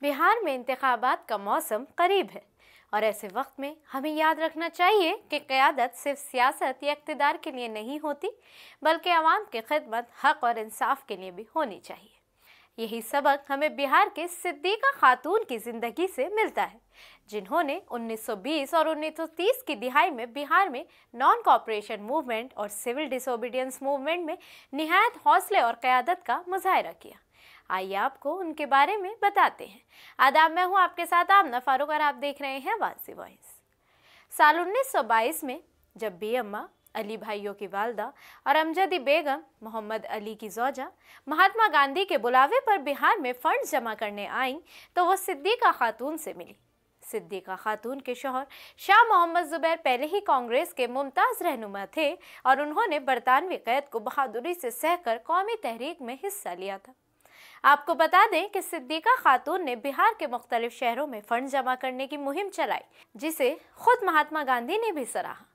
बिहार में इंतखाबात का मौसम करीब है और ऐसे वक्त में हमें याद रखना चाहिए कि क़यादत सिर्फ सियासत या इक़्तिदार के लिए नहीं होती, बल्कि आवाम की खिदमत, हक और इंसाफ के लिए भी होनी चाहिए। यही सबक हमें बिहार के सिद्दीक़ा खातून की ज़िंदगी से मिलता है, जिन्होंने 1920 और 1930 की दिहाई में बिहार में नॉन कॉपरेशन मूवमेंट और सिविल डिसोबीडियंस मूवमेंट में निहायत हौसले और क़यादत का मुजाहरा किया। आइए आपको उनके बारे में बताते हैं। आदाब, मैं हूँ आपके साथ आमना फारूक और आप देख रहे हैं वासी वॉइस। साल 1922 में जब बेअम्मा अली भाइयों की वालदा और अमजदी बेगम मोहम्मद अली की जोजा महात्मा गांधी के बुलावे पर बिहार में फंड जमा करने आईं तो वो सिद्दीक़ा खातून से मिली। सिद्दीक़ा खातून के शौहर शाह मोहम्मद ज़ुबैर पहले ही कांग्रेस के मुमताज़ रहनुमा थे और उन्होंने बरतानवी कैद को बहादुरी से सहकर कौमी तहरीक में हिस्सा लिया था। आपको बता दें कि सिद्दीक़ा खातून ने बिहार के मुख्तलिफ शहरों में फंड जमा करने की मुहिम चलाई, जिसे खुद महात्मा गांधी ने भी सराहा।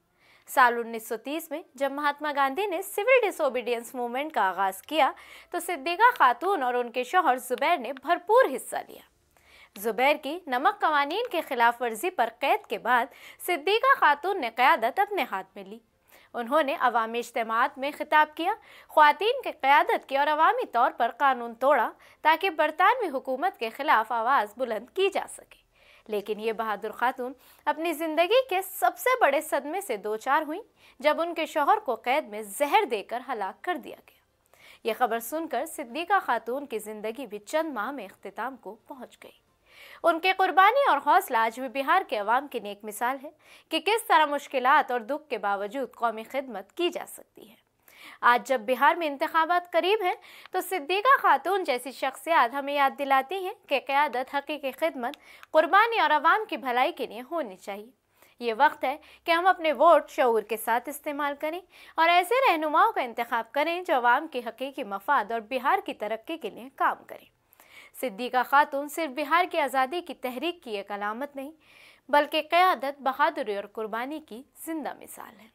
साल 1930 में जब महात्मा गांधी ने सिविल डिसोबीडियंस मूवमेंट का आगाज किया तो सिद्दीक़ा खातून और उनके शौहर ज़ुबैर ने भरपूर हिस्सा लिया। ज़ुबैर की नमक कवानीन के खिलाफ वर्जी पर कैद के बाद सिद्दीक़ा खातून ने क़यादत अपने हाथ में ली। उन्होंने अवामी इज्तिमात में खिताब किया, ख्वातीन की क़यादत की और अवामी तौर पर कानून तोड़ा ताकि बरतानवी हुकूमत के खिलाफ आवाज़ बुलंद की जा सके। लेकिन ये बहादुर खातून अपनी ज़िंदगी के सबसे बड़े सदमे से दो चार हुई जब उनके शौहर को कैद में जहर देकर हलाक कर दिया गया। ये खबर सुनकर सिद्दीक़ा खातून की ज़िंदगी भी चंद माह में इख्तिताम को पहुँच गई। उनके कुर्बानी और हौसला आज भी बिहार के अवाम की नेक मिसाल है कि किस तरह मुश्किलात और दुख के बावजूद कौमी खिदमत की जा सकती है। आज जब बिहार में इंतखाबात करीब हैं तो सिद्दीक़ा खातून जैसी शख्सियत हमें याद दिलाती हैं कि क़यादत, हकीकी खिदमत, कुर्बानी और अवाम की भलाई के लिए होनी चाहिए। ये वक्त है कि हम अपने वोट शऊर के साथ इस्तेमाल करें और ऐसे रहनुमाओं का इंतखाब करें जो अवाम के हकीकी मफाद और बिहार की तरक्की के लिए काम करें। सिद्दीक़ा खातून सिर्फ बिहार की आज़ादी की तहरीक की एक अलामत नहीं, बल्कि क़यादत, बहादुरी और कुर्बानी की जिंदा मिसाल है।